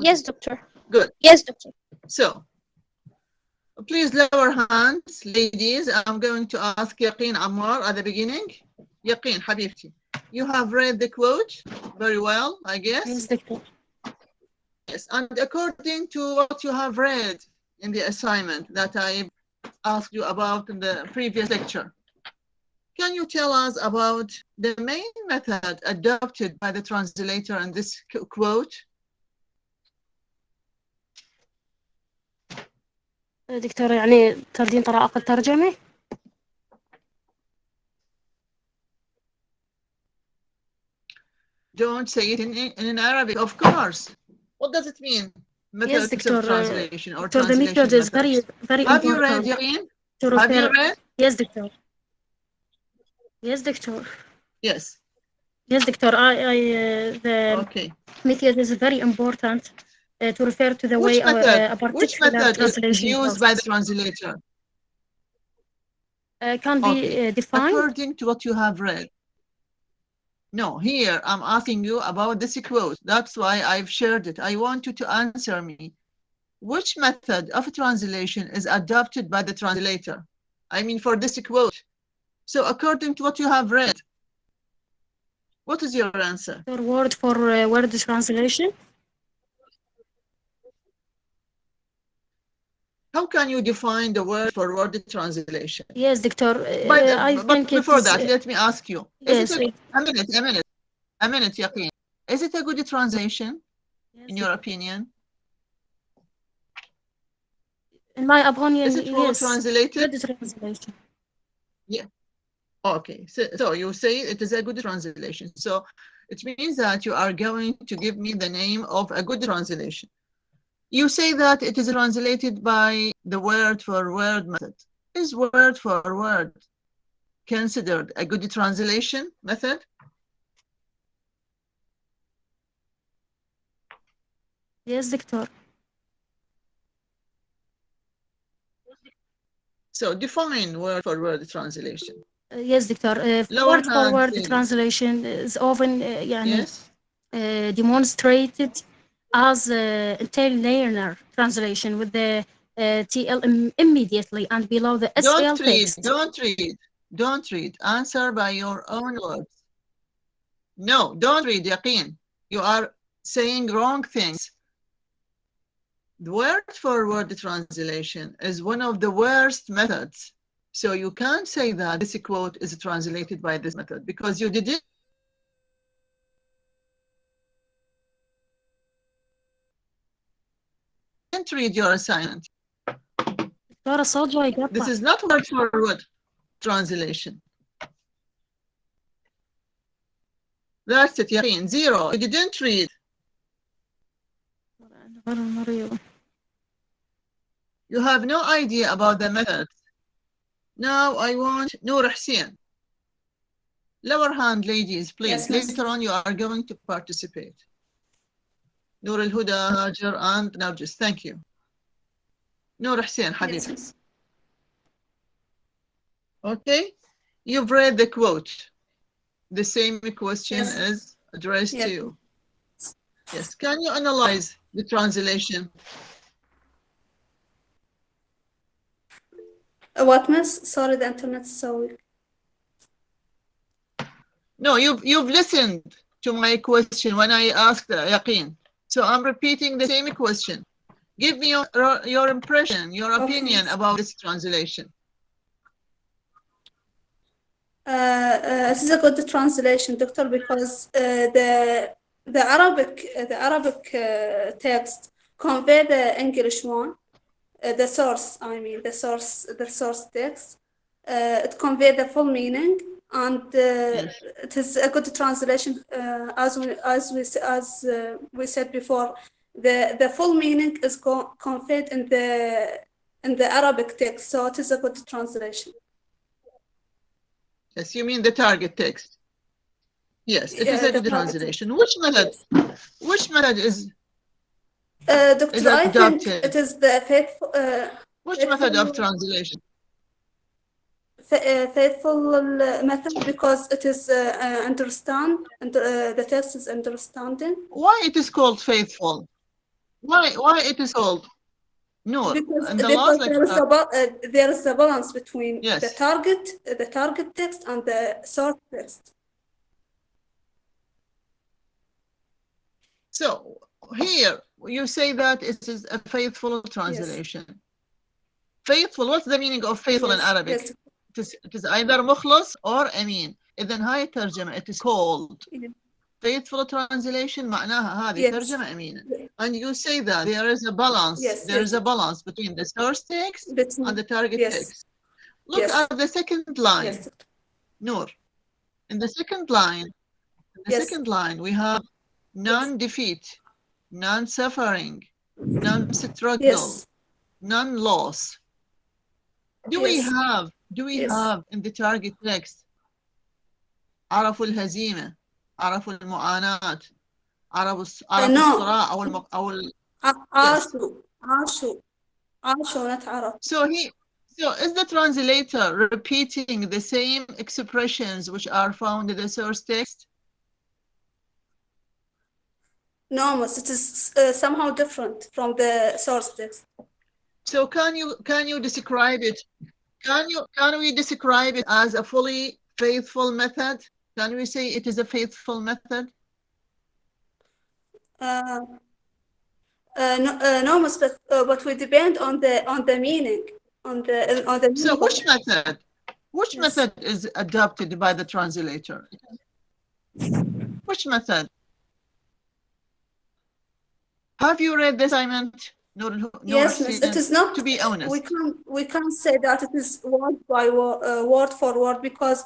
Yes, doctor. Good. Yes, doctor. So, please lower hands, ladies. I'm going to ask Yaqeen Ammar at the beginning. Yaqeen, Habibti, you have read the quote very well, I guess. Yes, doctor. Yes, and according to what you have read in the assignment that I asked you about in the previous lecture, can you tell us about the main method adopted by the translator in this quote? دكتور يعني تردين طرائق الترجمة؟ Don't say it in Arabic, of course. What does it mean? Yes, Methods of doctor. translation or Doctor, the method translation is methods. very Have you read, important Yaqeen? to Have you refer. read? Yes, doctor. Yes, doctor. Yes. Yes, doctor. The Okay. method is very important to refer to the way Which method? a Which particular method is translation used by the process translator? can Okay. be defined. According to what you have read. No, here I'm asking you about this quote. That's why I've shared it. I want you to answer me. Which method of translation is adopted by the translator? I mean, for this quote. So, according to what you have read, what is your answer? Word for word translation. How can you define the word for word translation? Yes, doctor. I But think it before is. that, let me ask you: Is it Yes. a minute, Yaqeen? Is it a good translation, Yes, in your opinion? in my opinion, Is it well yes. translated? Good translation. Yeah. Okay. So you say it is a good translation. So it means that you are going to give me the name of a good translation. You say that it is translated by the word for word method. Is word for word considered a good translation method? Yes, doctor. So define word for word translation. Yes, doctor. Lower Word for hand, word ladies. translation is often يعني Yes? demonstrated as interlinear translation with the TL immediately and below the Don't SL read, text. don't read, don't read. Answer by your own words. No, don't read, Yaqeen. You are saying wrong things. The word for word translation is one of the worst methods. So you can't say that this quote is translated by this method because you didn't read your assignment. دكتورة الصوت جاي This يقطع. is not word for word translation. That's it, Yaqeen. Zero. You didn't read. You have no idea about the method. Now I want Noor Hussein. Lower hand, ladies, please. Yes, miss. Later on, you are going to participate. Noor Al-Huda, Hajar, and Narjis. Thank you. Noor Hussein, Habib. Yes, miss. Okay. You've read the quote. The same question Yes. is addressed to Yes. you. Yes. Can you analyze the translation? What, miss? Sorry, the internet's so weak. No, you've listened to my question when I asked Yaqeen. So I'm repeating the same question. Give me your impression, your opinion about this translation. This is a good translation, doctor, because the Arabic text convey the English one, the source. I mean, the source text. It convey the full meaning, and Yes. it is a good translation. As we said before, the full meaning is conveyed in the Arabic text, so it is a good translation. Yes, you mean the target text. Yes, it is a good translation. Which method? Yes. Which method is Doctor, I think adopted? it is the faithful. Which method of translation? Faithful method, because it is understand and the text is understanding. Why it is called faithful? Why it is called Noor? Because, And the last there is a balance between Yes. the target text and the source text. So here you say that it is a faithful translation. Faithful, what's the meaning of faithful in Yes, Arabic? yes. It is either مخلص or أمين. إذن هاي الترجمة it is called Yeah. faithful translation معناها هذه Yes. ترجمة أمينة. And you say that there is a balance. Yes, There yes. is a balance between the source text and the target Yes. text. Look Yes. at the second line. Yes. Noor. In the second line, Yes. we have non-defeat, non-suffering, non-struggle, Yes. non-loss. Do we Yes. Yes. have in the target text عرفوا الهزيمة، عرفوا المعاناة، عرفوا الصراع أو عاشوا not عرف. So is the translator repeating the same expressions which are found in the source text? No, but it is somehow different from the source text. So can you describe it? Can we describe it as a fully faithful method? Can we say it is a faithful method? No, but we depend on the meaning, on the meaning. So which method? Which Yes. method is adopted by the translator? Which method? Have you read the assignment? No, Yes, miss, it is not. To be honest. We can't say that it is word by word for word, because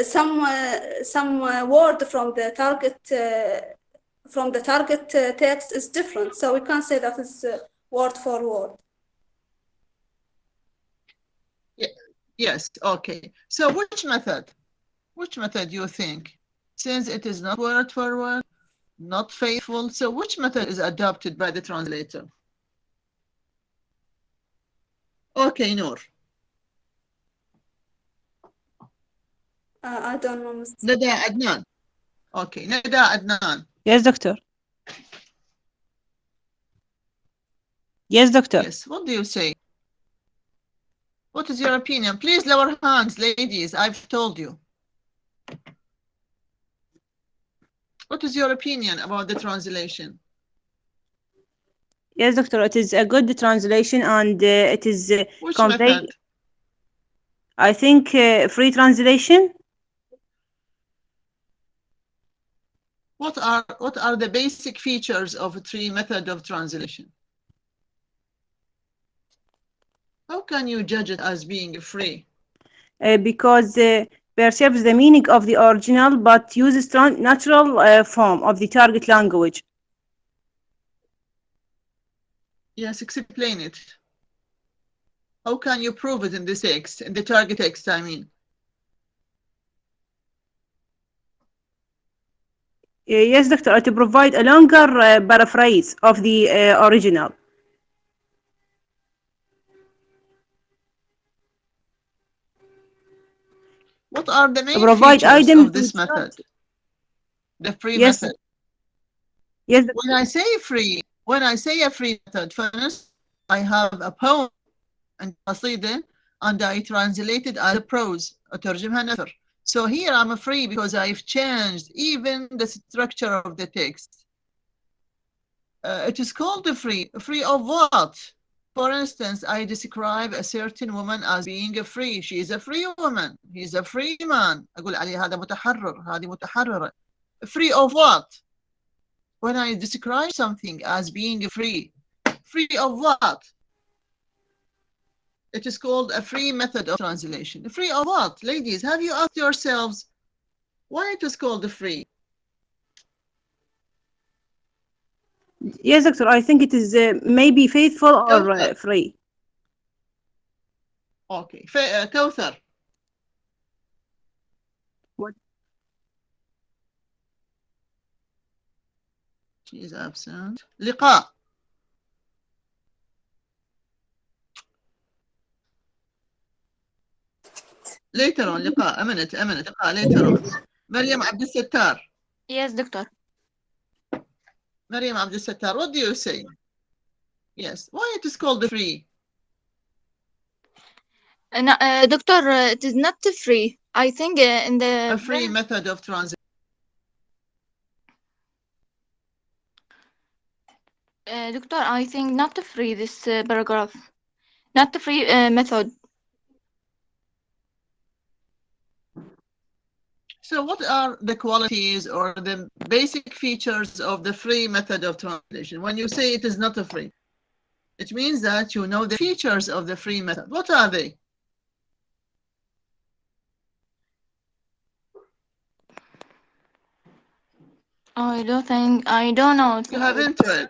some word from the target text is different, so we can't say that it's word for word. Yes, okay. So which method? Which method you think? Since it is not word for word, not faithful, so which method is adopted by the translator? Okay, Noor. I don't know, miss. Nada Adnan. Okay, Nada Adnan. Yes, doctor. Yes, doctor. Yes, what do you say? What is your opinion? Please lower hands, ladies. I've told you. What is your opinion about the translation? Yes, doctor. It is a good translation, and it is Which convey. method? I think free translation. What are the basic features of a free method of translation? How can you judge it as being free? Because preserves the meaning of the original, but uses natural form of the target language. Yes, explain it. How can you prove it in this text, in the target text, I mean? Yes, doctor. To provide a longer paraphrase of the original. What are the main Provide features items of this which method? The free Yes. method. Yes. When I say a free method, first I have a poem and قصيدة, and I translate it as a prose. أترجمها نثر. So here I'm free because I've changed even the structure of the text. It is called free. Free of what? For instance, I describe a certain woman as being free. She is a free woman. He's a free man. أقول عليه هذا متحرر. هذه متحررة. Free of what? When I describe something as being free of what? It is called a free method of translation. Free of what? Ladies, have you asked yourselves why it is called free? Yes, doctor. I think it is maybe faithful or free. Okay. Kawthar. What? She is absent. Liqa. Later on, Liqa. A minute. Liqa, later on. Maryam Abdel Sattar. Yes, doctor. Maryam Abdel Sattar, what do you say? Yes. Why it is called free? No, doctor, it is not free. I think in the A free method of translation. doctor, I think not free this paragraph, not free method. So what are the qualities or the basic features of the free method of translation? When you say it is not a free, it means that you know the features of the free method. What are they? I don't know. You haven't read.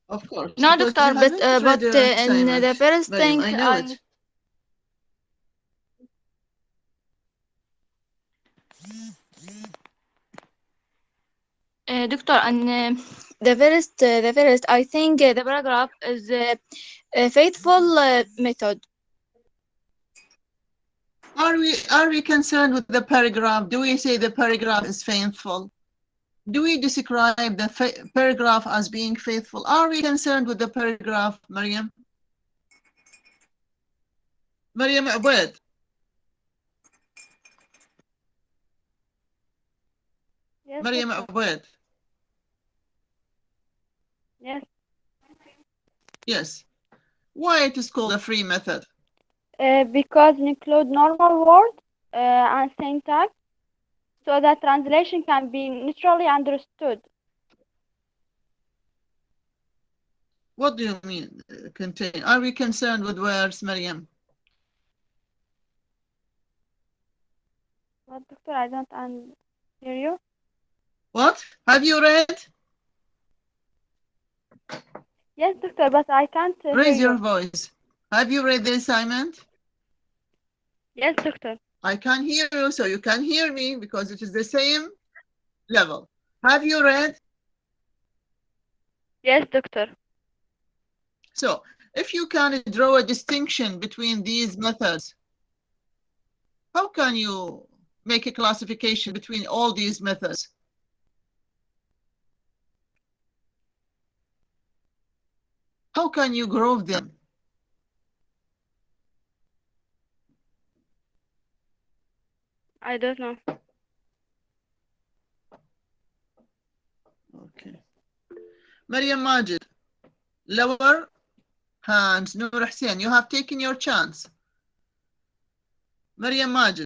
Of course. No, because doctor, you but haven't read your in assignment. the first Mariam, thing I know it. doctor, and the first, I think the paragraph is a faithful method. Are we concerned with the paragraph? Do we say the paragraph is faithful? Do we describe the paragraph as being faithful? Are we concerned with the paragraph, Mariam? Mariam Abed. Yes, Mariam doctor. Abed. Yes. Yes. Why it is called a free method? Because it include normal words and syntax, so that translation can be naturally understood. What do you mean contain? Are we concerned with words, Mariam? But doctor, I don't hear you. What? Have you read? Yes, doctor, but I can't hear Raise your you. voice. Have you read the assignment? Yes, doctor. I can't hear you, so you can hear me because it is the same level. Have you read? Yes, doctor. So if you can draw a distinction between these methods, how can you make a classification between all these methods? How can you group them? I don't know. Okay. Mariam Majid, lower hands. Noor Hussein, you have taken your chance. Mariam Majid.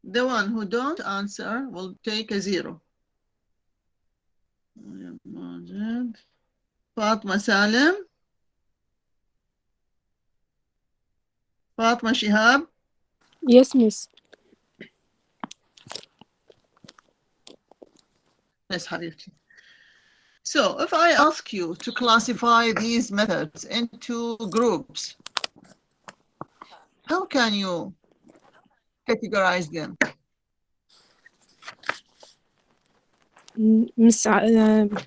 The one who don't answer will take a 0. Mariam Majid. Fatma Salim. Fatma Shihab. Yes, miss. Yes, Habibti. So if I ask you to classify these methods into groups, how can you categorize them? Miss,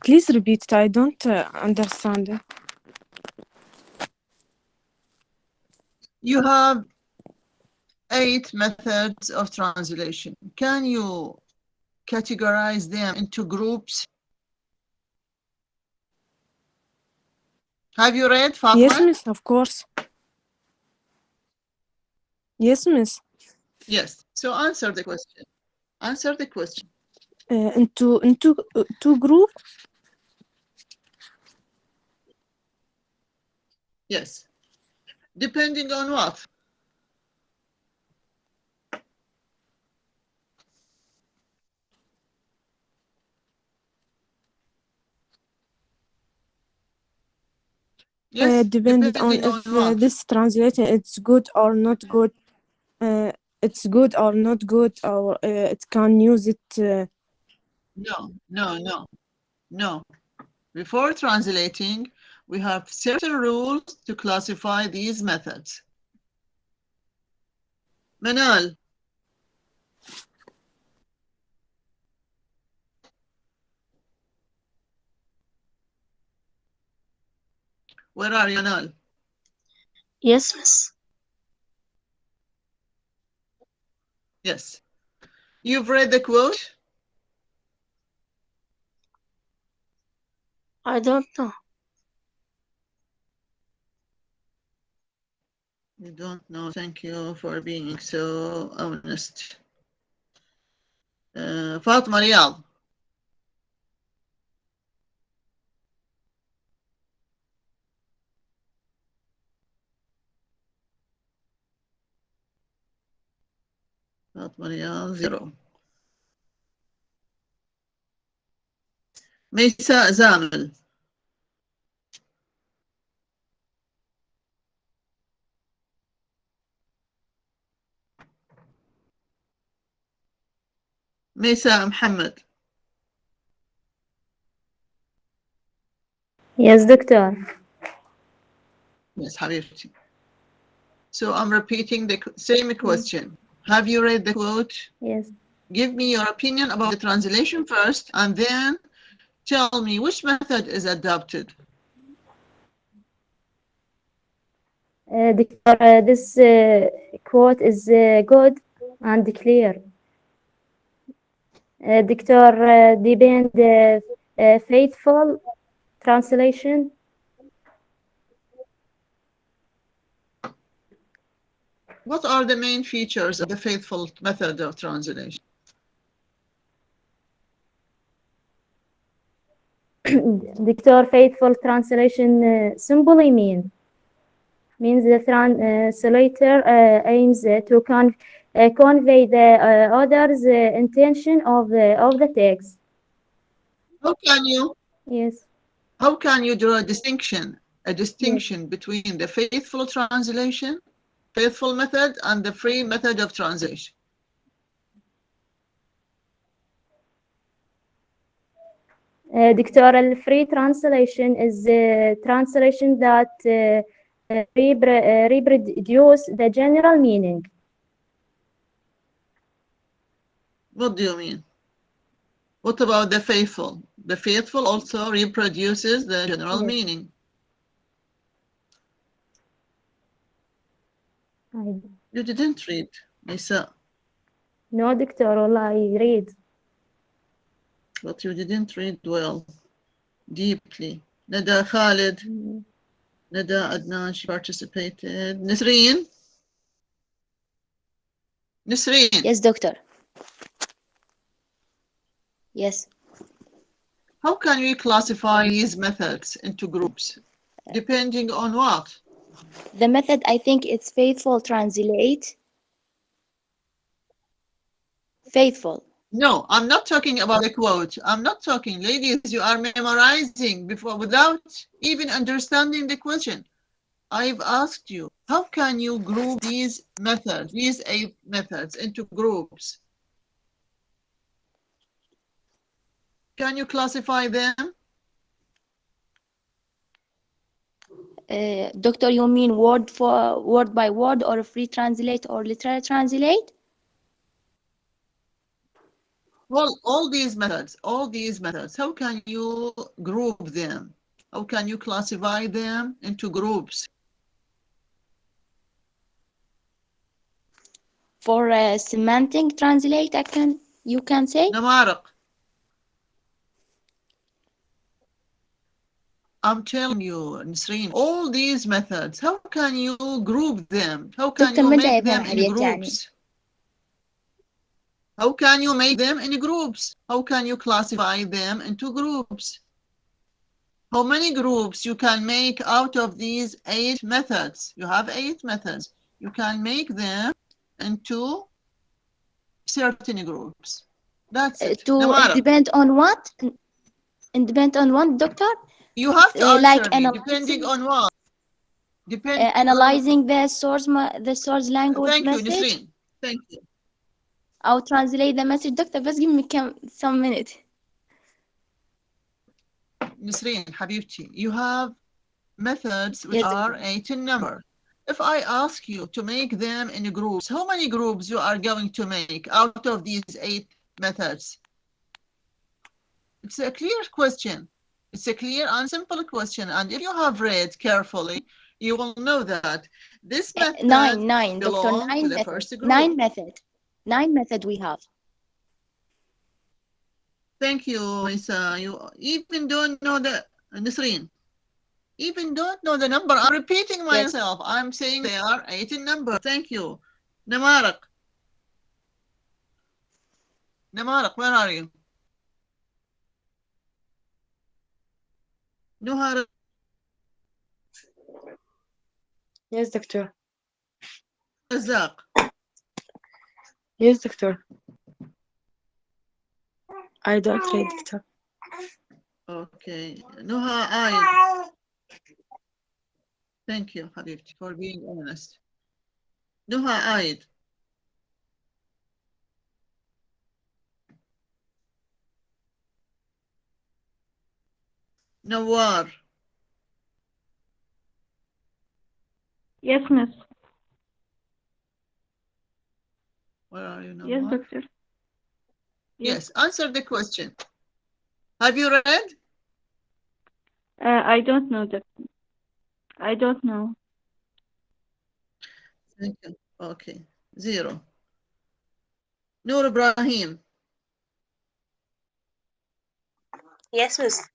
please repeat it. I don't understand it. You have 8 methods of translation. Can you categorize them into groups? Have you read, Fatma? Yes, miss, of course. Yes, miss. Yes. So answer the question. Answer the question. Into two group. Yes. Depending on what? Yes, Depending on depending on if what? this translation it's good or not good. It's good or not good, or it can use it. No. Before translating, we have certain rules to classify these methods. Manal. Where are you, Manal? Yes, miss. Yes. You've read the quote? I don't know. You don't know. Thank you for being so honest. Fatima Riyad. Fatima Riyad, 0. Maysa Zamel. Maysa Muhammad. Yes, doctor. Yes, Habibti. So I'm repeating the same question. Have you read the quote? Yes. Give me your opinion about the translation first, and then tell me which method is adopted. Doctor, this quote is good and clear. Doctor, depend faithful translation. What are the main features of the faithful method of translation? Doctor, faithful translation simply means the translator aims to convey the author's intention of the text. How can you Yes. draw a distinction between the faithful translation, faithful method, and the free method of translation? Doctor, free translation is a translation that reproduce the general meaning. What do you mean? What about the faithful? The faithful also reproduces the general Yes. meaning. You didn't read, Lisa, No, doctor, والله I read. but you didn't read well, deeply. Nada Khalid, Nada Adnan, she participated. Nisreen? Nisreen, Yes, doctor. Yes. how can we classify these methods into groups? Depending on what? The method, I think it's faithful translate. Faithful. No, I'm not talking about the quote. I'm not talking, ladies, you are memorizing before without even understanding the question. I've asked you, how can you group these methods, these 8 methods into groups? Can you classify them? Doctor, you mean word by word, or free translate, or literal translate? Well, all these methods, how can you group them? How can you classify them into groups? For semantic translate, you can say. Namaraq, I'm telling you, Nisreen, all these methods, how can you group them? How can دكتور you ما make جاي them يفهم in حاجات يعني. groups? How can you make them in groups? How can you classify them into groups? How many groups you can make out of these 8 methods? You have 8 methods. You can make them into certain groups. That's it. To Namaraq, depend on what? And depend on what, doctor? you have to Like answer me. Depending on what? Depending analyzing the source language Thank you, message. Nisreen. Thank you. I'll translate the message. Doctor, just give me some minute. Nisreen, Habibti, you have methods which Yes, are 8 in number. If I ask you to make them in groups, how many groups you are going to make out of these 8 methods? It's a clear question. It's a clear and simple question. And if you have read carefully, you will know that this method nine, doctor, belongs to 9 the method. first group. 9 method. 9 methods we have. Thank you, Isa. You even don't know the Nisreen. Even don't know the number. I'm repeating myself. I'm saying they are 8 in number. Thank you. Namarak. Namarak, where are you? Nuhar. Yes, doctor. Razak. Yes, doctor. I don't read, doctor. Okay. Nuha Aid. Thank you, Habibti, for being honest. Nuha Aid. Nawar. Yes, miss. Where are you, Nawar? Yes, doctor. Yes, answer the question. Have you read? I don't know, doctor. I don't know. Thank you. Okay, 0. Noor Ibrahim. Yes, miss.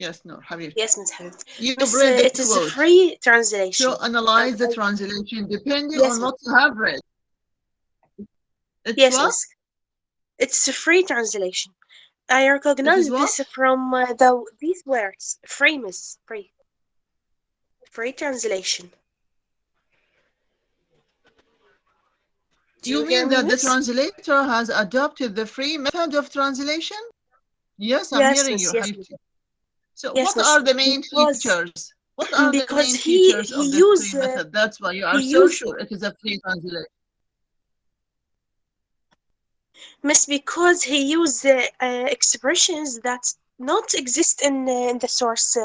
Yes, Noor, Habib. Yes, miss Habib. You've Miss, read the it is a quote. free translation. So analyze the translation depending Yes, on what you have read. It's yes, what? miss. It's a free translation. I It recognize is what? this from these words. Free, miss. Free. Free translation. Do you You hear mean me, that the miss? translator has adopted the free method of translation? Yes, I'm Yes, hearing miss. you, Yes, miss. Habibti. So Yes, what miss. are the main Because features? What are the because main features of he the used free method? That's why you are he so used sure it is a free translation. miss because he used expressions that not exist in the source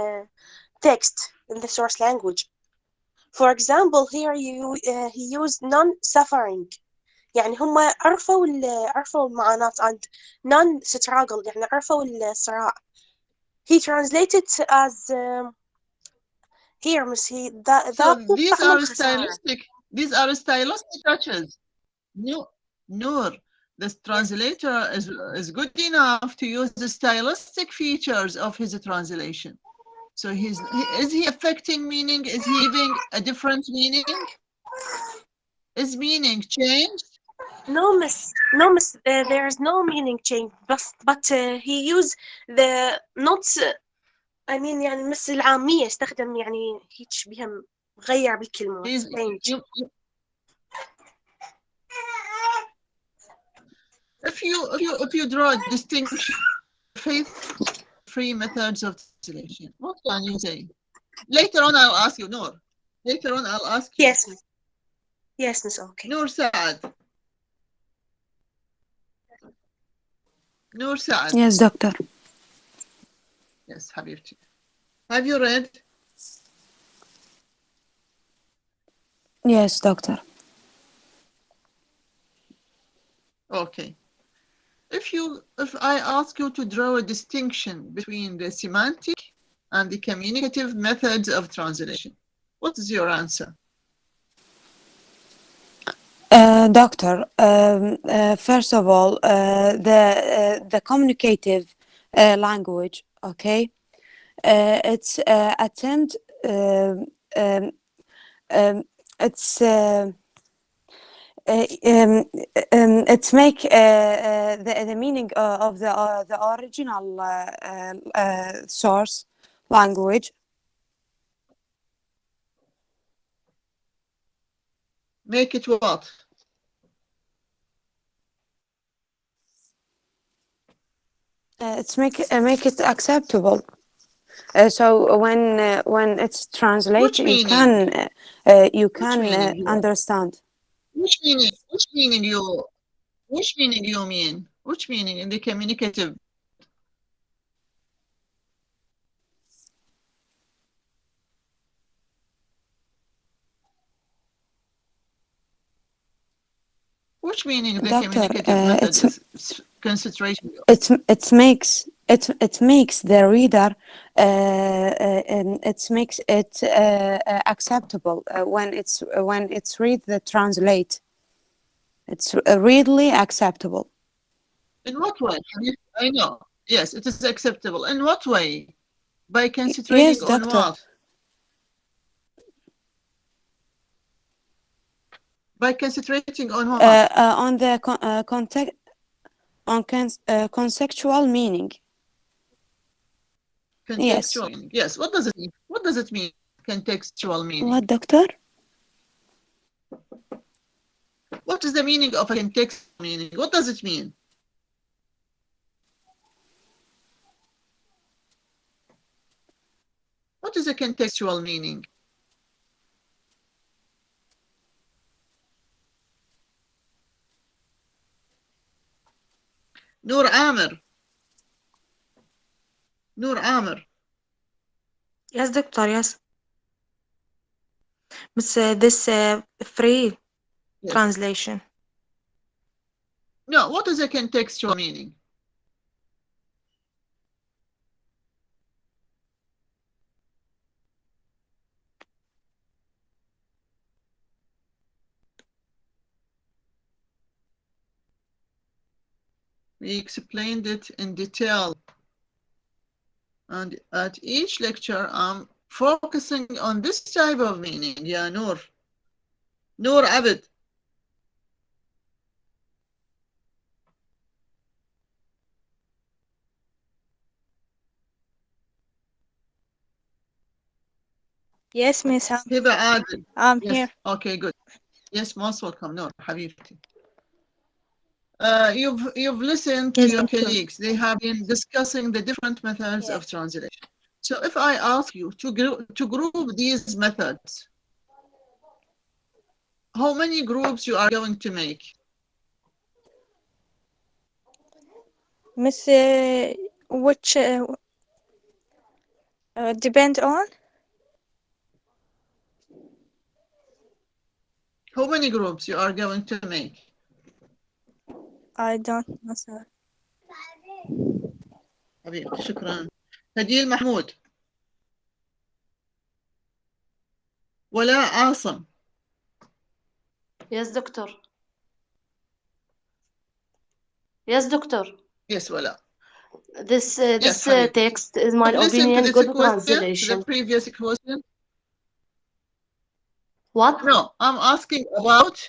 text in the source language. For example, here he used non-suffering. يعني هم عرفوا المعاناة and non-struggle يعني عرفوا الصراع. He translated as here miss he So ذاقوا these طعم are الخسارة. stylistic touches. No, Noor, the translator is good enough to use the stylistic features of his translation. So is he affecting meaning? Is he giving a different meaning? Is meaning changed? No miss, no miss, there is no meaning change but he used the not I mean يعني مس العامية استخدم يعني هيك بها غير بالكلمة Is change. if you draw a distinction, faith-free methods of translation, what can you say? Later on, I'll ask you, Noor. Later on, I'll ask you. Yes, miss. Yes, miss. Okay. Noor Saad. Noor Saad. Yes, doctor. Yes, Habibti. Have you read? Yes, doctor. Okay. If I ask you to draw a distinction between the semantic and the communicative methods of translation, what is your answer? Doctor, first of all, the communicative language, okay, it's attempt, it's it's make the meaning of the original source language. Make it what? It's make it acceptable. So when it's translated, you can understand. Which meaning you mean? Which meaning in the communicative? Which meaning the Doctor, communicative method is concentration? It makes it makes the reader it makes it acceptable when it's read the translate. It's really acceptable. In what way? I know. Yes, it is acceptable. In what way? By concentrating Yes, on doctor. what? By concentrating on what? On the context, on conceptual meaning. Contextual meaning. Yes. What does it mean? What does it mean? Contextual meaning. What, doctor? What is the meaning of a contextual meaning? What does it mean? What is a contextual meaning? Noor Amir. Noor Amir. Yes, doctor, yes. But this free Yes. translation. No, what is a contextual meaning? We explained it in detail. And at each lecture, I'm focusing on this type of meaning. Yeah, Noor. Noor Abid. Yes, Miss. Hiba Adil. I'm Yes. here. Okay, good. Yes, most welcome. Noor, Habibti. You've listened to Yes, your doctor. colleagues. They have been discussing the different methods of translation. So if I ask you to group these methods, how many groups you are going to make? Miss, which depend on? How many groups you are going to make? I don't know, sir. حبيبي شكرا. هديل محمود. ولاء عاصم. Yes, doctor. Yes, doctor. Yes, ولاء. This Yes, حبيبي. text is my Listen to opinion this good question, to translation. the previous question. What? No, I'm asking about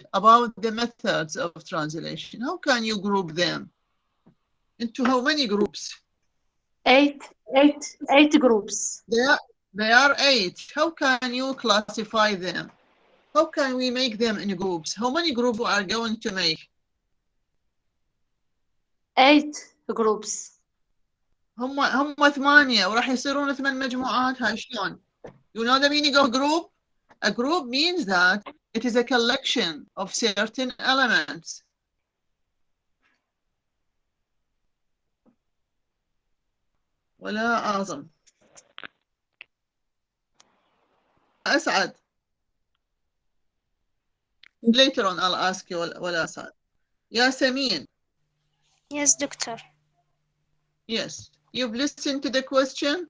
the methods of translation. How can you group them? Into how many groups? Eight groups. They are 8. How can you classify them? How can we make them in groups? How many groups we are going to make? 8 groups. هم 8 وراح يصيرون 8 مجموعات. هاي شلون؟ You know the meaning of group? A group means that it is a collection of certain elements. ولا أعظم. أسعد. Later on I'll ask you ولا أسعد. Yasamin. Yes, doctor. Yes. You've listened to the question?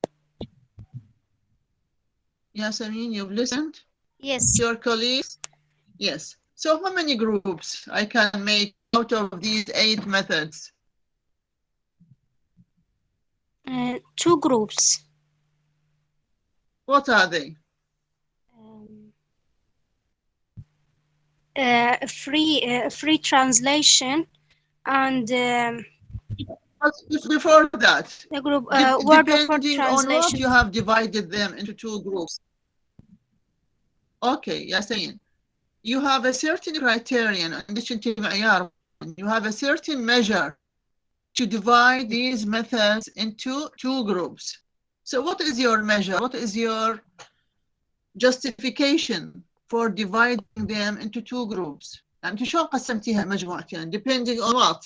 Yasamin, you've listened? Yes. To your colleagues? Yes. So how many groups I can make out of these 8 methods? 2 groups. What are they? Free translation and before that, the group word for depending on what translation. you have divided them into 2 groups. Okay, Yasin, you have a certain criterion, you have a certain measure to divide these methods into 2 groups. So what is your measure? What is your justification for dividing them into 2 groups? يعني شلون قسمتيها مجموعتين? Depending on what?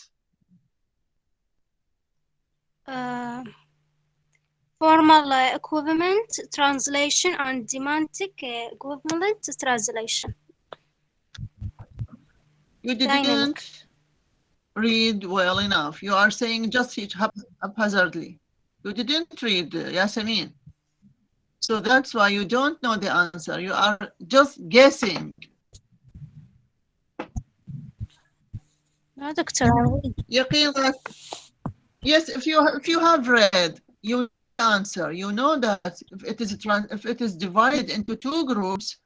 Formal equivalent translation and semantic equivalent translation. You didn't read well enough. You are saying just haphazardly. You didn't read Yasemin. So that's why you don't know the answer. You are just guessing. No, Doctor. Yaqeen, yes, if you have read, you answer. You know that if it is divided into two groups,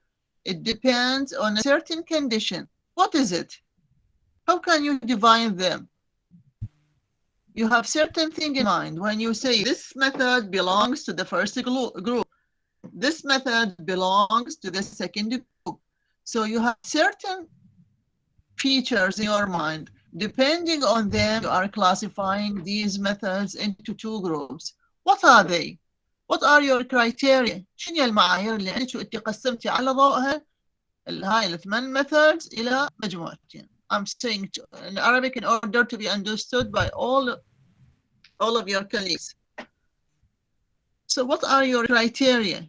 it depends on a certain condition. What is it? How can you divide them? You have certain thing in mind when you say this method belongs to the first group. This method belongs to the second group. So you have certain features in your mind. Depending on them, you are classifying these methods into two groups. What are they? What are your criteria? شنو المعايير اللي انت قسمتي على ضوءها هاي الثمان methods إلى مجموعتين. I'm saying in Arabic in order to be understood by all of your colleagues. So what are your criteria?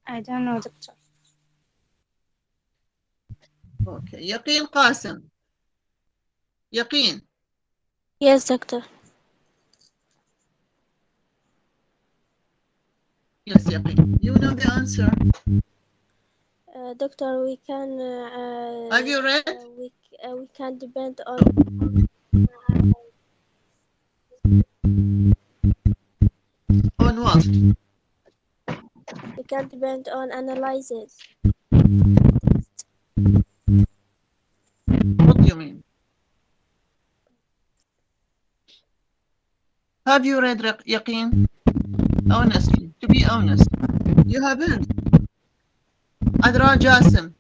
I don't know, Doctor. Okay, Yaqeen Qasim. Yaqeen. Yes, Doctor. Yes, Yaqeen. You know the answer. Doctor, we can. Have you read? We can depend on. On what? We can depend on analysis. What do you mean? Have you read Yaqeen? Honestly, to be honest, you haven't. Adra Jasim.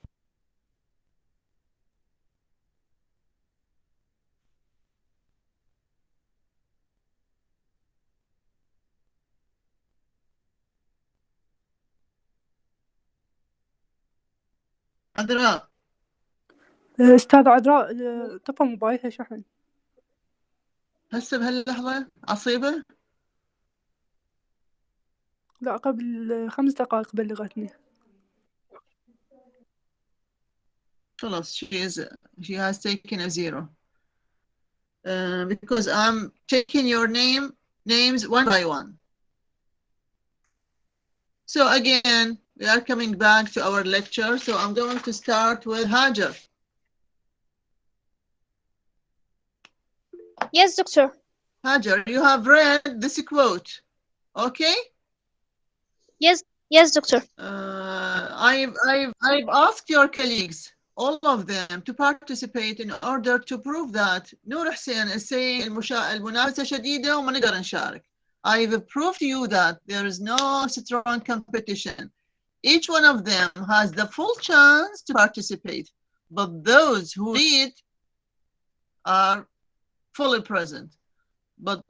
عذراء. أستاذ عذراء طفى موبايلها شحن. هسه بهاللحظة عصيبة؟ لا قبل 5 دقائق بلغتني. خلاص she has taken a 0. Because I'm taking your names one by one. So again, we are coming back to our lecture. So I'm going to start with Hajar. Yes, Doctor. Hajar, you have read this quote, okay? Yes, Doctor. I've asked your colleagues, all of them, to participate in order to prove that Noor Hussein is saying المنافسة شديدة وما نقدر نشارك. I've proved to you that there is no strong competition. Each one of them has the full chance to participate, but those who read are fully present. But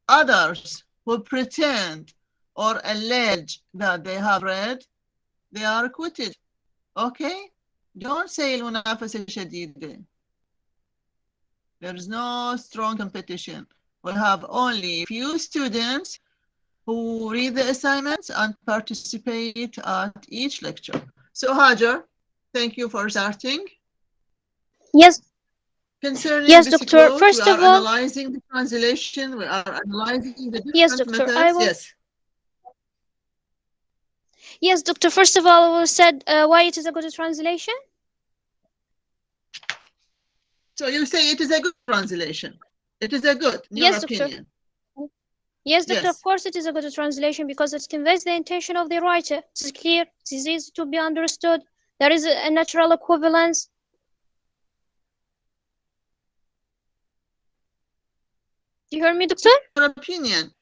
others who pretend or allege that they have read, they are acquitted. Okay? Don't say المنافسة شديدة. There is no strong competition. We have only a few students who read the assignments and participate at each lecture. So Hajar, thank you for starting. Yes. Concerning yes, this Doctor. quote, First we of are all, analyzing the translation. We are analyzing the different yes, Doctor. methods. Yes. Yes, Doctor. First of all, we said why it is a good translation. So you say it is a good translation. It is a good, in your opinion. Doctor. Yes, Doctor. Yes. Of course, it is a good translation because it conveys the intention of the writer. It is clear. It is easy to be understood. There is a natural equivalence. Do you hear me, Doctor? Your opinion.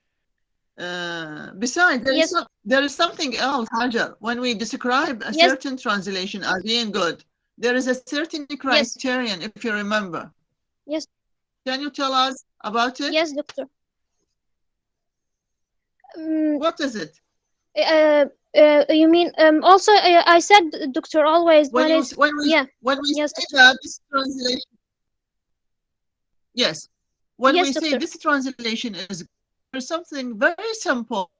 Besides, there is something else, Hajar. When we describe a certain translation as being good, there is a certain criterion, if you remember. Yes. Can you tell us about it? Yes, Doctor. What is it? You mean also I said, Doctor, always when we say that this translation. Yes. When we say this translation is, there's something very simple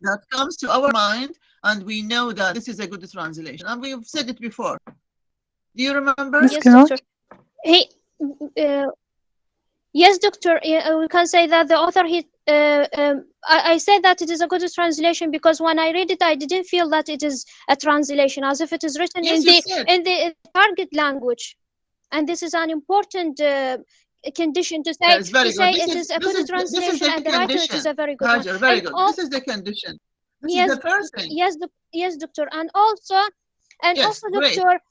that comes to our mind, and we know that this is a good translation. And we've said it before. Do you remember? Yes, Doctor. Hey, Yes, doctor. We can say that the author I said that it is a good translation because when I read it, I didn't feel that it is a translation, as if it is written Yes, you said. in the target language, and this is an important condition to say Yes, very to say good. it is a good translation, the and the writer it is condition. a very good one. Hajar, very And good. all, This is the condition. This yes, is the first thing. yes, doctor, and also Yes, great. doctor,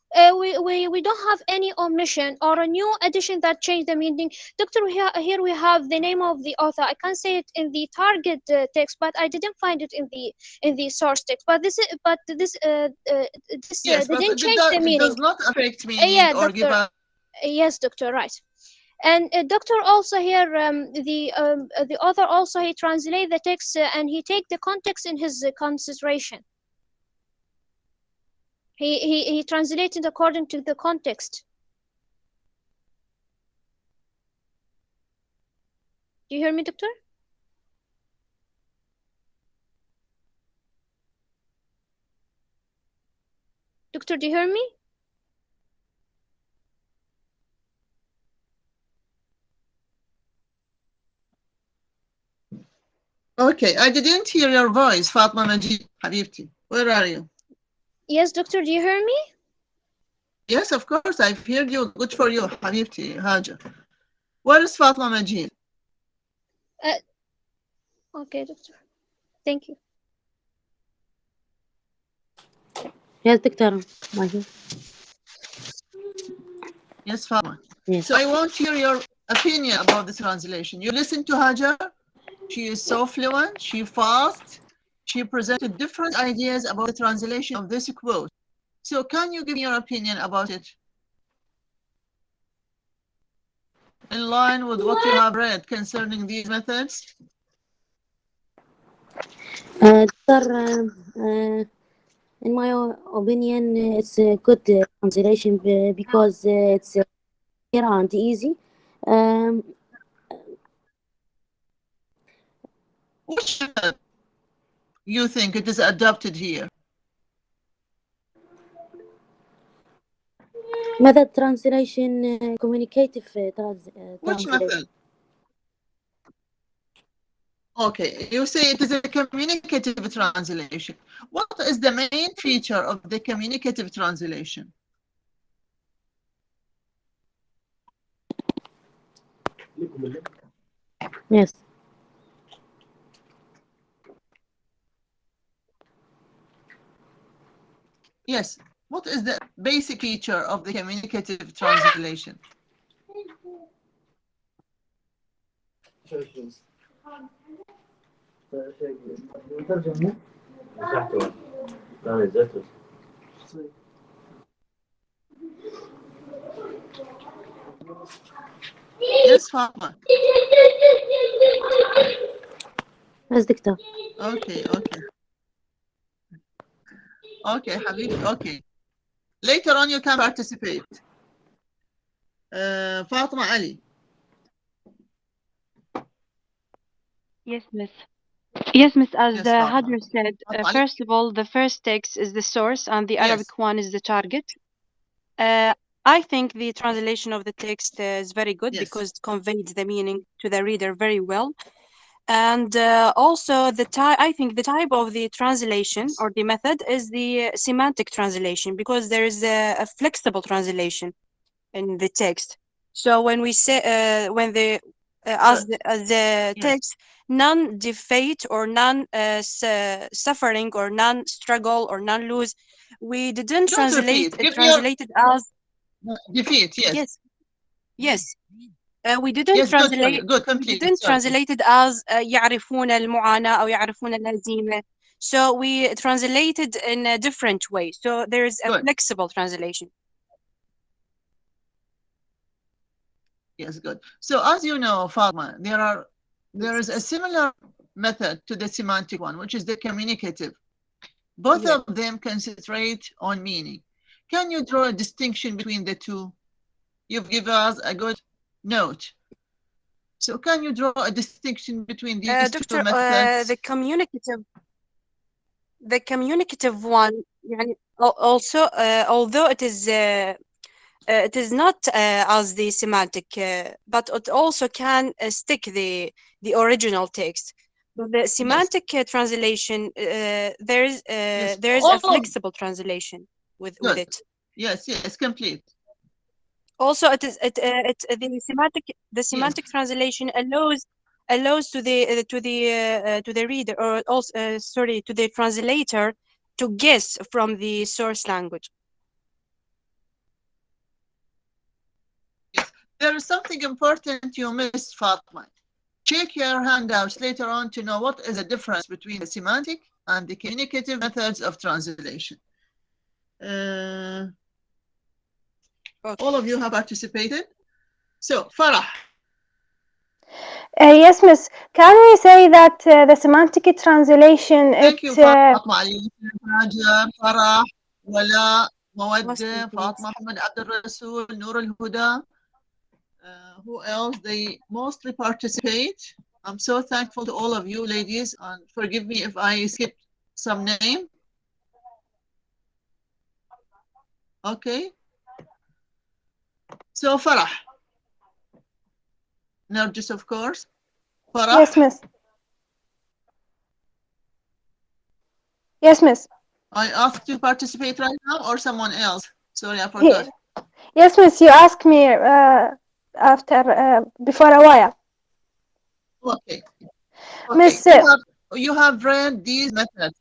we don't have any omission or a new addition that changed the meaning. Doctor, here we have the name of the author. I can say it in the target text, but I didn't find it in the source text. But this Yes, but didn't change the it meaning. does not affect meaning Yeah, or give doctor. us. Yes, doctor, right. And doctor, also here the author also he translate the text and he take the context in his consideration. He translated according to the context. Do you hear me, doctor? Doctor, do you hear me? Okay, I didn't hear your voice, Fatma Majid, Habibti. Where are you? Yes, doctor, do you hear me? Yes, of course, I've heard you. Good for you, Habibti, Hajar. Where is Fatma Majid? Okay, doctor. Thank you. Yes, doctor. Mahir. Yes, Fatma. Yes. So I want to hear your opinion about the translation. You listen to Hajar. She is so fluent, she fast. She presented different ideas about the translation of this quote. So can you give me your opinion about it? In line with what you have read concerning these methods? Doctor, in my opinion, it's a good translation because it's clear and easy. Which method you think it is adopted here? Method translation, communicative Which translation. method? Okay, you say it is a communicative translation. What is the main feature of the communicative translation? Yes. Yes. What is the basic feature of the communicative translation? Yes, Fatma. Yes, doctor. Okay. Okay, Habib. Okay. Later on, you can participate. Fatma Ali. Yes, miss. Yes, miss. As Yes, Fatma. Hajar said, Fatma Ali. first of all, the first text is the source and the Yes. Arabic one is the target. I think the translation of the text is very good Yes. because it conveys the meaning to the reader very well. And also, I think the type of the translation or the method is the semantic translation because there is a flexible translation in the text. So when we say when the as the text none defeat or none suffering or none struggle or none lose, we didn't Don't translate repeat. it. Give me Translated as defeat. Yes. Yes. We didn't Yes, good for translate. you. Good, We complete. didn't Sorry. translate it as يعرفون المعاناة أو يعرفون الهزيمة. So we translated in a different way. So there is a Good. flexible translation. Yes, good. So as you know, Fatma, there is a similar method to the semantic one, which is the communicative. Both Yeah. of them concentrate on meaning. Can you draw a distinction between the two? You've given us a good note. So can you draw a distinction between these Doctor, two methods? the communicative one, يعني, also although it is it is not as the semantic, but it also can stick the original text. With the semantic translation, there is a flexible translation with it. Yes, complete. Also, the semantic translation allows to the reader, or also to the translator, to guess from the source language. There is something important you missed, Fatma. Check your handouts later on to know what is the difference between the semantic and the communicative methods of translation. All of you have participated. So, Farah. Yes, Miss. Can we say that the semantic translation? Thank you, Fatma Ali, Farah, Wala, Mawadda, Fatma Ahmed Abdul Rasul, Noor Al Huda. Who else? They mostly participate. I'm so thankful to all of you ladies, and forgive me if I skipped some name. Okay. So Farah. Nargis, of course. Farah. Yes, Miss. Yes, Miss. I asked you to participate right now or someone else? Sorry, I forgot. Yes, Miss. You asked me before a while. Okay. Miss, you have read these methods.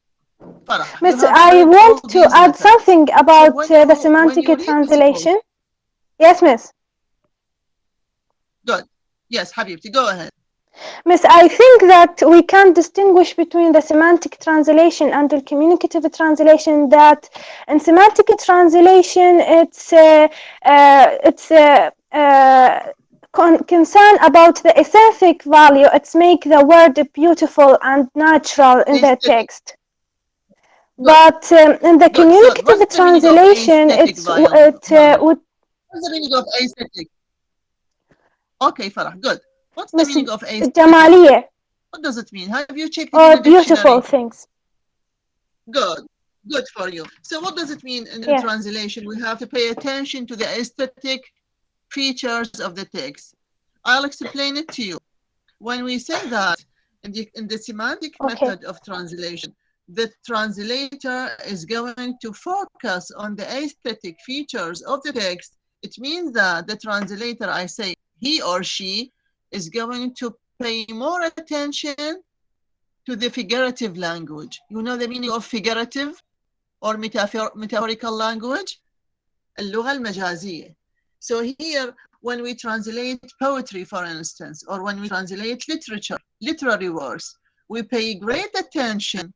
Farah, Miss, I want to add something about the semantic translation. Yes, Miss. Good. Yes, Habibti, go ahead. Miss, I think that we can distinguish between the semantic translation and the communicative translation. That in semantic translation, it's concern about the aesthetic value. It's make the word beautiful and natural in the text. But in the communicative translation, what's the meaning of aesthetic? Okay, Farah, good. What's the meaning of aesthetic? Jamaliya. What does it mean? Have you checked it Or in the beautiful dictionary? things. Good. Good for you. So what does it mean in translation? We have to pay attention to the aesthetic features of the text. I'll explain it to you. When we say that in the semantic method of translation, the translator is going to focus on the aesthetic features of the text. It means that the translator, I say he or she, is going to pay more attention to the figurative language. You know the meaning of figurative or metaphorical language? اللغة المجازية. So here, when we translate poetry, for instance, or when we translate literature, literary works, we pay great attention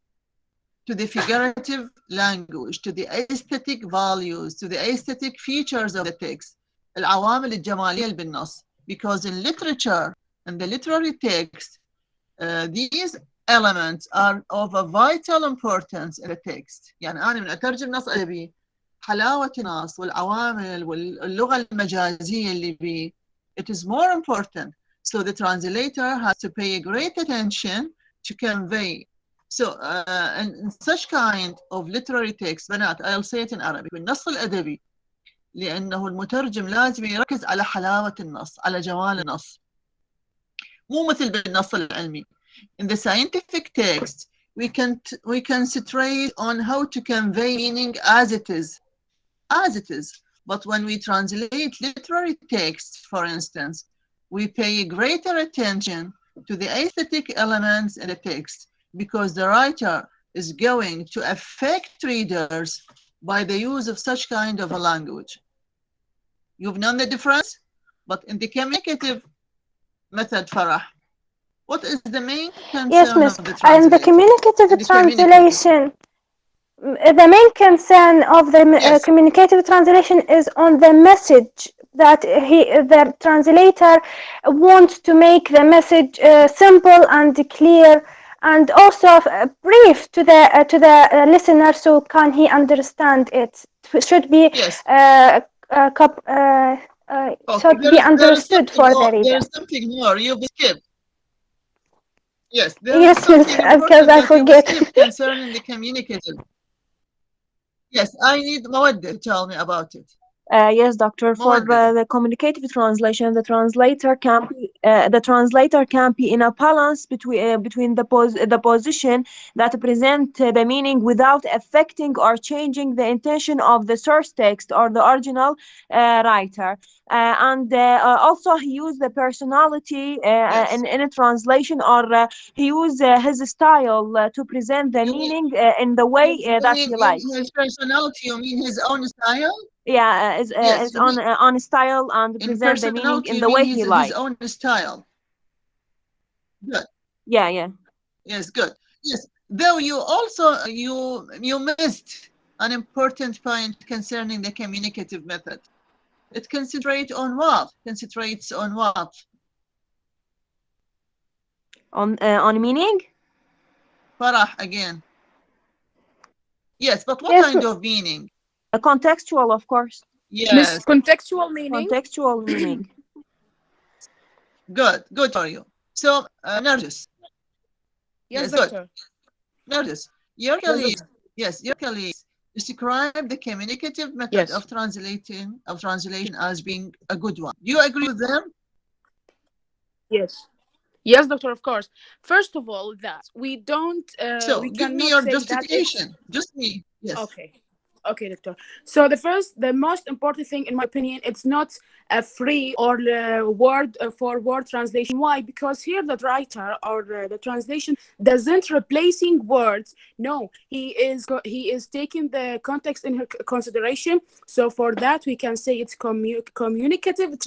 to the figurative language, to the aesthetic values, to the aesthetic features of the text. العوامل الجمالية بالنص. Because in literature and the literary text, these elements are of a vital importance in the text. يعني أنا من أترجم نص أدبي حلاوة النص والعوامل واللغة المجازية اللي بيه, it is more important. So the translator has to pay great attention to convey. So in such kind of literary text, بنات, I'll say it in Arabic, بالنص الأدبي, لأنه المترجم لازم يركز على حلاوة النص, على جمال النص. مو مثل بالنص العلمي. In the scientific text, we concentrate on how to convey meaning as it is. But when we translate literary text, for instance, we pay greater attention to the aesthetic elements in the text because the writer is going to affect readers by the use of such kind of a language. You've known the difference? But in the communicative method, Farah, what is the main concern of the translation? And the communicative translation, the main concern of the communicative translation is on the message that the translator wants to make the message simple and clear, and also brief to the listener, so can he understand it. It should be should be understood for the reader. There's something more you've skipped. Yes, because I forget concerning the communicative. Yes, I need Mawadda to tell me about it. Yes, doctor. For the communicative translation, the translator can be in a balance between the position that present the meaning without affecting or changing the intention of the source text or the original writer. And also he used the personality in a translation, or he used his style to present the meaning in the way that he likes. His personality, you mean his own style? Yeah, it's on style and present the meaning in the way he likes. His own style. Good. Yeah. Yes, good. Yes. Though you also you missed an important point concerning the communicative method. It concentrates on what? On meaning? Farah again. Yes, but what kind of meaning? A contextual, of course. Yes. Contextual meaning. Contextual meaning. Good for you. So, Nargis. Yes, good. doctor. Nargis, your colleagues describe the communicative method of translation as being a good one. Do you agree with them? Yes, doctor, of course. First of all, that we don't so we give me cannot your say justification. that Just me. Yes. Okay, doctor. So the most important thing, in my opinion, it's not a free or word for word translation. Why? Because here the writer or the translation doesn't replacing words. No, he is taking the context in her consideration. So for that, we can say it's communicative,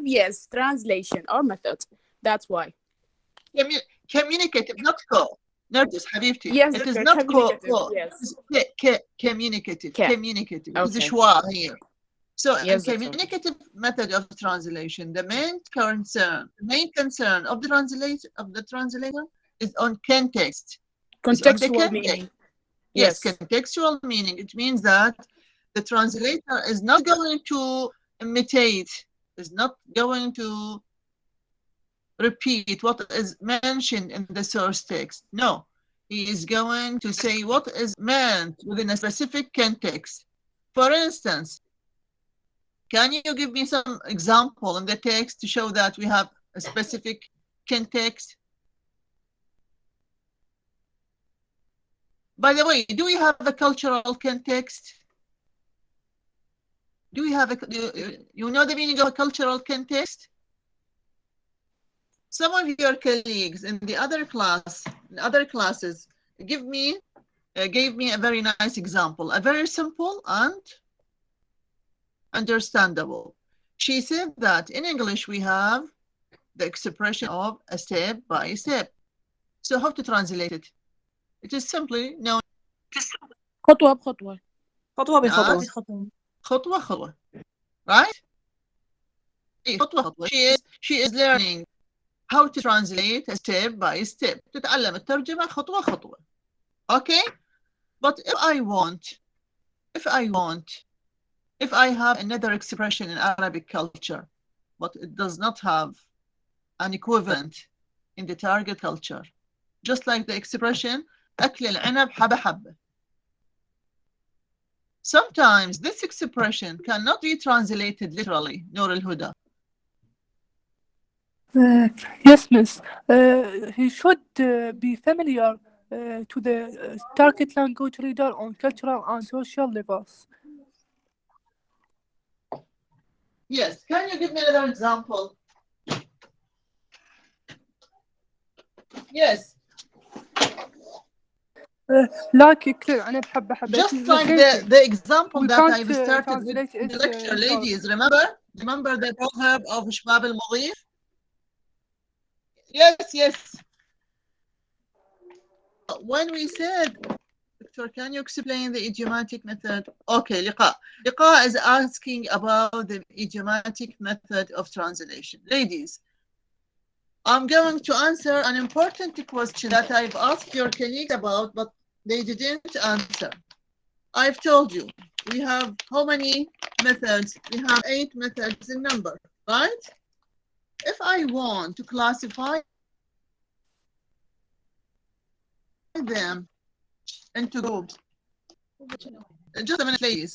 yes, translation or method. That's why. Communicative, not co. Nargis, Habibti. Yes, it is doctor, not co. yes. Communicative. Communicative. It's a schwa here. So in communicative method of translation, the main concern of the translator is on context. Contextual meaning. Yes, contextual meaning. It means that the translator is not going to imitate, is not going to repeat what is mentioned in the source text. No, he is going to say what is meant within a specific context. For instance, can you give me some example in the text to show that we have a specific context? By the way, do we have a cultural context? Do we have you know the meaning of a cultural context? Some of your colleagues in the other classes gave me a very nice example, a very simple and understandable. She said that in English we have the expression of a step by step. So how to translate it? It is simply known خطوة بخطوة. خطوة. Right? She is learning how to translate a step by step. تتعلم الترجمة خطوة خطوة. Okay? But if I have another expression in Arabic culture, but it does not have an equivalent in the target culture, just like the expression أكل العنب حبة حبة. Sometimes this expression cannot be translated literally, Noor al-Huda. Yes, miss. He should be familiar to the target language reader on cultural and social levels. Yes, can you give me another example? Yes. Like أنا بحبة حبة. Just like the example that I've started with the lecture, ladies. Remember the proverb of Shbab al-Mughif? Yes. When we said, Victor, can you explain the idiomatic method? Okay, Liqa is asking about the idiomatic method of translation. Ladies, I'm going to answer an important question that I've asked your colleagues about, but they didn't answer. I've told you, we have how many methods? We have 8 methods in number, right? If I want to classify them into groups, just a minute, ladies.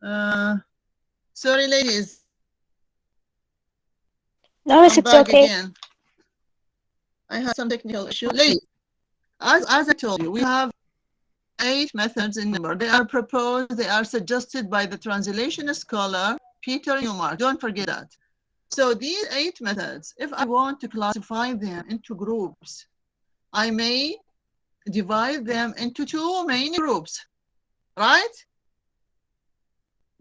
Sorry, ladies. No, miss, I'm it's back okay. again. I had some technical issue. Ladies, as I told you, we have 8 methods in number. They are proposed, they are suggested by the translation scholar Peter Newmark. Don't forget that. So these 8 methods, if I want to classify them into groups, I may divide them into 2 main groups, right?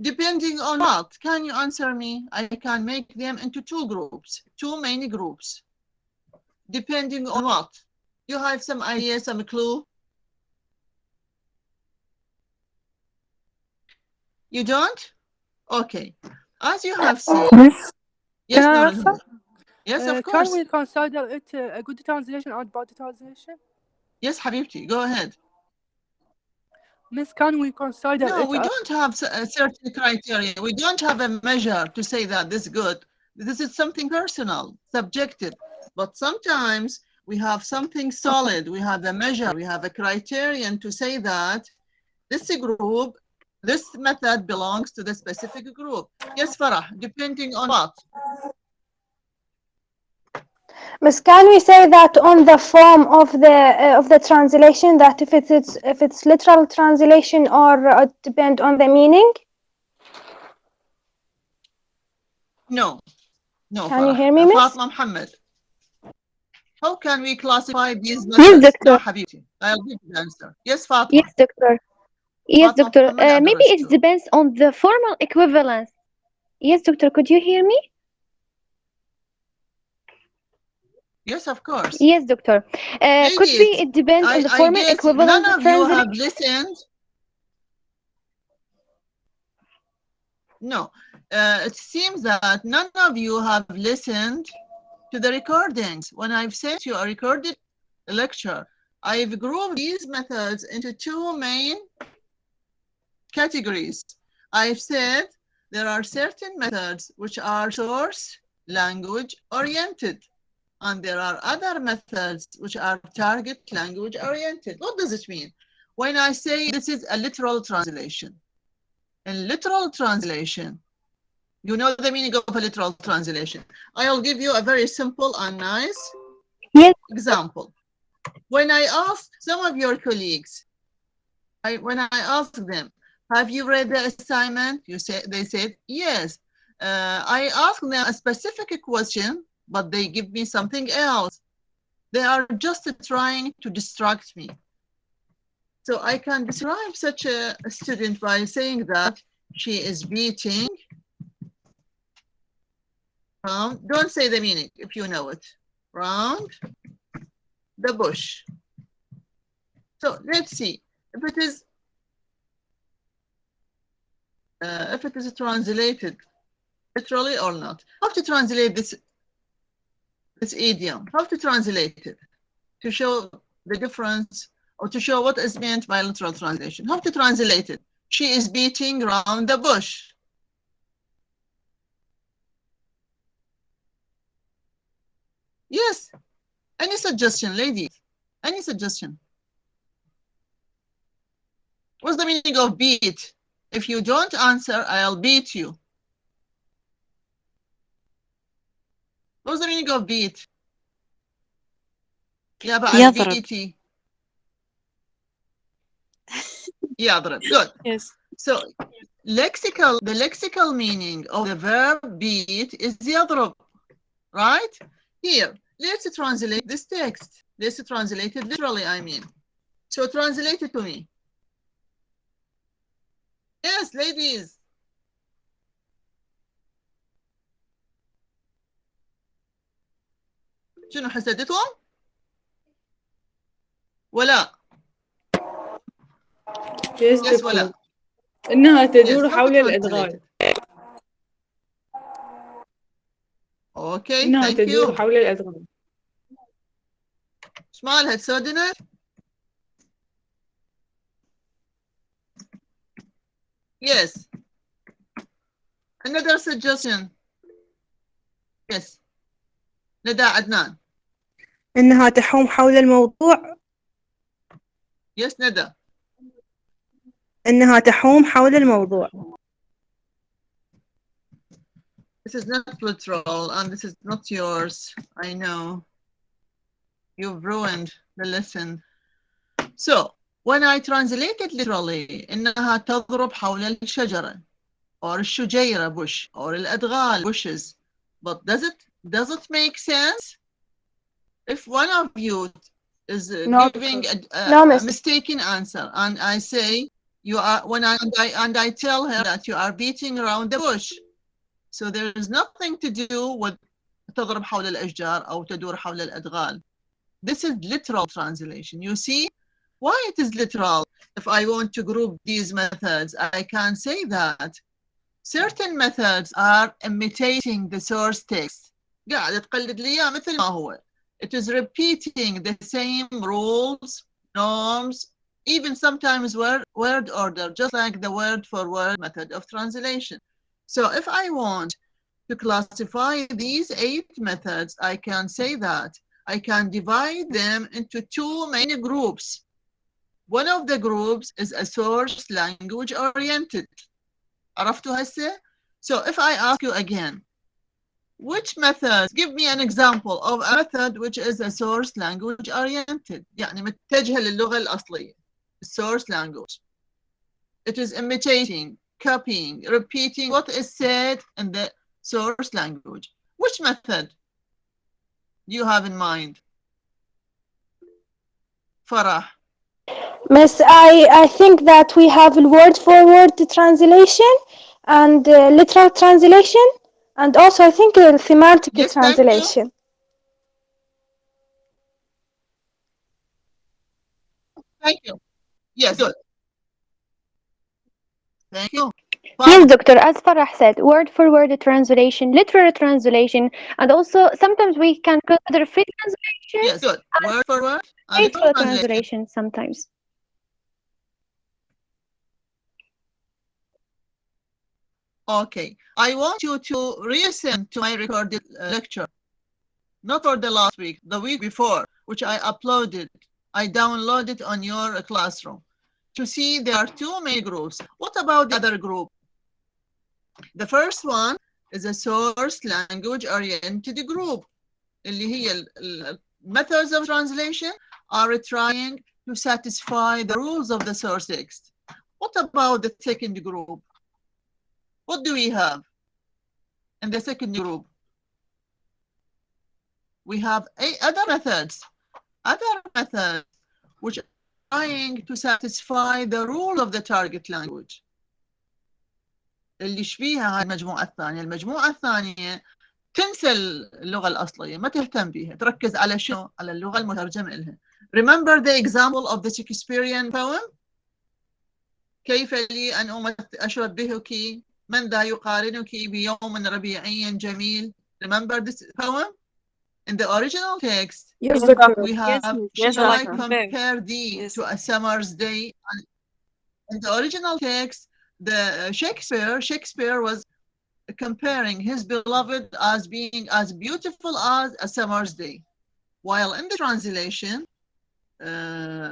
Depending on what? Can you answer me? I can make them into 2 groups, 2 main groups. Depending on what? You have some idea, some clue? You don't? Okay. As you have seen. Miss, Yes, can I Noor answer? al-Huda. Yes, of Can course. we consider it a good translation or bad translation? Yes, Habibti, go ahead. Miss, can we consider No, it we don't have a certain criteria. We don't have a measure to say that this is good. This is something personal, subjective. But sometimes we have something solid. We have a measure. We have a criterion to say that this group, this method belongs to the specific group. Yes, Farah, depending on what? Miss, can we say that on the form of the translation, that if it's literal translation or depend on the meaning? No, no, Can you Farah. hear me, Miss? Fatma Muhammad. How can we classify these Yes, methods? doctor. No, Habibti, I'll give you the answer. Yes, Fatma. Yes, doctor. Yes, Fatma doctor. Muhammad Maybe it addressed to. depends on the formal equivalence. Yes, doctor. Could you hear me? Yes, of course. Yes, doctor. Could be Ladies, it depends on the I formal guess none equivalence of you translation. have listened. No, it seems that none of you have listened to the recordings. When I've sent you a recorded lecture, I've grouped these methods into 2 main categories. I've said there are certain methods which are source language oriented, and there are other methods which are target language oriented. What does it mean? When I say this is a literal translation, in literal translation, you know the meaning of a literal translation. I'll give you a very simple and nice example. When I asked some of your colleagues, when I asked them, have you read the assignment? They said, yes. I asked them a specific question, but they give me something else. They are just trying to distract me. So I can describe such a student by saying that she is beating round, don't say the meaning if you know it, round the bush. So let's see if it is translated literally or not. How to translate this idiom? How to translate it to show the difference or to show what is meant by literal translation? How to translate it? She is beating around the bush. Yes. Any suggestion, ladies? Any suggestion? What's the meaning of beat? If you don't answer, I'll beat you. What's the meaning of beat? يضرب. يضرب. Good. Yes. So the lexical meaning of the verb beat is يضرب, right? Here, let's translate this text. Let's translate it literally, I mean. So translate it to me. Yes, ladies. شنو حسدتهم؟ ولا Yes, ولا doctor. إنها تدور Yes, how حول to الإدغام. Okay, إنها thank تدور you. حول الإدغام. ايش مالها تسودنت؟ Yes. Another suggestion. Yes. ندى عدنان. إنها تحوم حول الموضوع. Yes, ندى. إنها تحوم حول الموضوع. This is not literal, and this is not yours. I know. You've ruined the lesson. So, when I translate it literally, إنها تضرب حول الشجرة, or الشجيرة bush, or الأدغال bushes. But does it make sense? If one of you is giving a mistaken answer, and I say you are, and I tell her that you are beating around the bush, so there is nothing to do with تضرب حول الأشجار أو تدور حول الأدغال. This is literal translation. You see why it is literal. If I want to group these methods, I can say that certain methods are imitating the source text. قاعد تقلد لي إياه مثل ما هو. It is repeating the same rules, norms, even sometimes word order, just like the word for word method of translation. So if I want to classify these 8 methods, I can say that I can divide them into 2 main groups. One of the groups is a source language oriented. عرفتوا هسه? So if I ask you again, which methods, give me an example of a method which is a source language oriented, يعني متجهة للغة الأصلية, source language. It is imitating, copying, repeating what is said in the source language. Which method do you have in mind? Farah. Miss, I think that we have word for word translation and literal translation, and also I think semantic translation. Thank you. Yes, good. Thank you. Yes, doctor, as Farah said, word for word translation, literal translation, and also sometimes we can consider free translation. Yes, good. Word for word and Faithful literal translation sometimes. Okay, I want you to listen to my recorded lecture, not for the last week, the week before, which I uploaded. I downloaded on your classroom to see there are 2 main groups. What about the other group? The first one is a source language oriented group. اللي هي methods of translation are trying to satisfy the rules of the source text. What about the second group? What do we have in the second group? We have other methods which are trying to satisfy the rule of the target language. اللي شبيها هاي المجموعة الثانية. المجموعة الثانية تنسى اللغة الأصلية، ما تهتم بيها، تركز على شنو؟ على اللغة المترجمة لها. Remember the example of the Shakespearean poem? كيف لي أن أشبهك من ذا يقارنك بيوم ربيعي جميل. Remember this poem? In the original text, Yes, doctor. we have, shall I compare thee to a summer's day? In the original text, the Shakespeare was comparing his beloved as being as beautiful as a summer's day, while in the translation,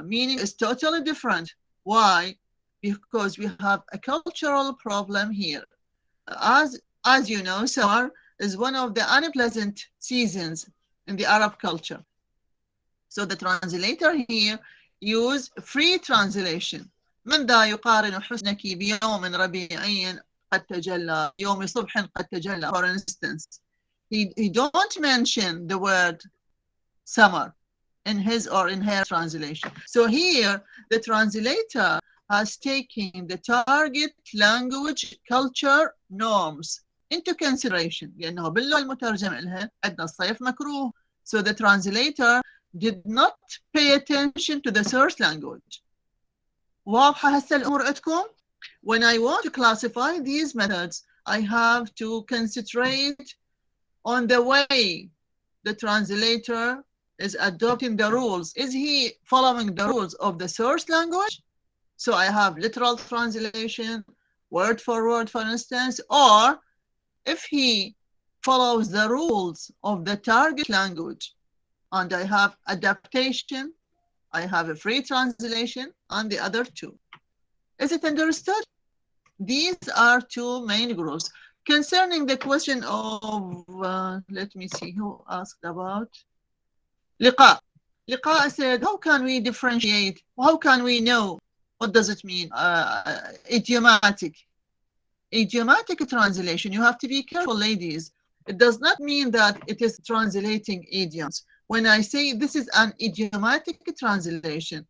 meaning is totally different. Why? Because we have a cultural problem here. As you know, summer is one of the unpleasant seasons in the Arab culture. So the translator here use free translation. من ذا يقارن حسنك بيوم ربيعي قد تجلى يوم صبح قد تجلى. For instance, he don't mention the word summer in his or in her translation. So here the translator has taken the target language culture norms into consideration. لأنه باللغة المترجمة لها عندنا الصيف مكروه. So the translator did not pay attention to the source language. واضحة هسه الأمور عندكم؟ When I want to classify these methods, I have to concentrate on the way the translator is adopting the rules. Is he following the rules of the source language? So I have literal translation, word for word, for instance, or if he follows the rules of the target language, and I have adaptation, I have a free translation, and the other two. Is it understood? These are 2 main groups. Concerning the question of, let me see who asked about. Liqa. Liqa said, how can we differentiate? How can we know? What does it mean? Idiomatic. Idiomatic translation, you have to be careful, ladies. It does not mean that it is translating idioms. When I say this is an idiomatic translation,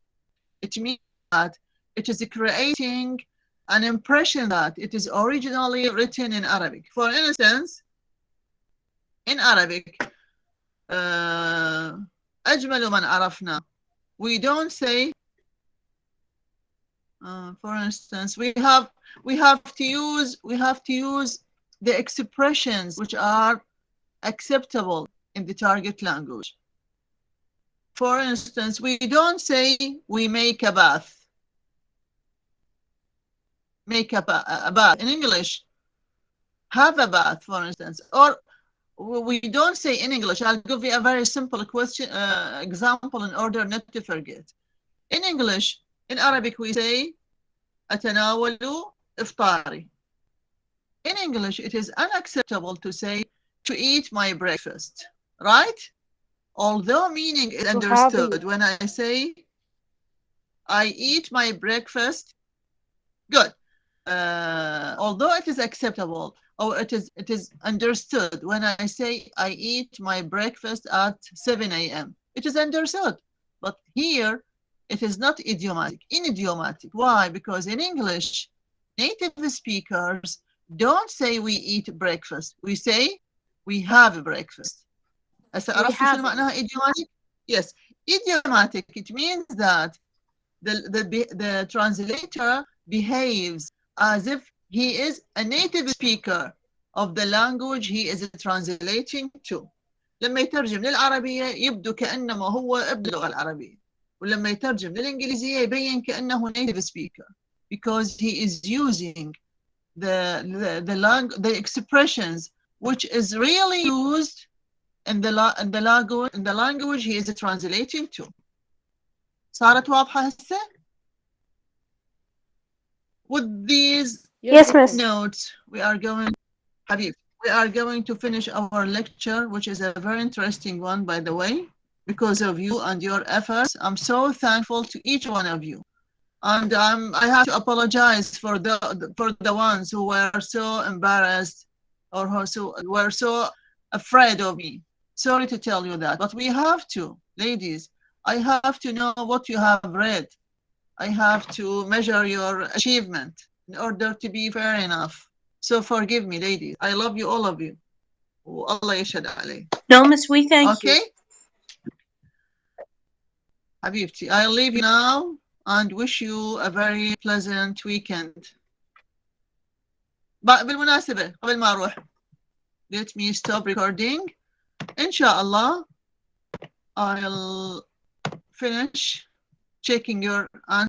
it means that it is creating an impression that it is originally written in Arabic. For instance, in Arabic, أجمل من عرفنا. We don't say, for instance, we have to use the expressions which are acceptable in the target language. For instance, we don't say we make a bath. Make a bath. In English, have a bath, for instance. Or we don't say in English. I'll give you a very simple question, example in order not to forget. In English, in Arabic, we say أتناول إفطاري. In English, it is unacceptable to say to eat my breakfast, right? Although meaning is understood when I say I eat my breakfast, good. Although it is acceptable or it is understood when I say I eat my breakfast at 7 a.m. It is understood, but here it is not idiomatic, idiomatic. Why? Because in English, native speakers don't say we eat breakfast. We say we have breakfast. شنو معناها idiomatic? Yes, idiomatic. It means that the translator behaves as if he is a native speaker of the language he is translating to. لما يترجم للعربية يبدو كأنما هو ابن اللغة العربية، ولما يترجم للإنجليزية يبين كأنه native speaker, because he is using the expressions which is really used in the language he is translating to. صارت واضحة هسه؟ With these notes, we are going to finish our lecture, which is a very interesting one, by the way, because of you and your efforts. I'm so thankful to each one of you. And I have to apologize for the ones who were so embarrassed or who were so afraid of me. Sorry to tell you that, but we have to, ladies. I have to know what you have read. I have to measure your achievement in order to be fair enough. So forgive me, ladies. I love you, all of you. Allah yashhad alayh. No, Miss, we thank you. Okay. Habibti, I'll leave you now and wish you a very pleasant weekend. بالمناسبة قبل ما أروح, let me stop recording. Inshallah, I'll finish checking your answers.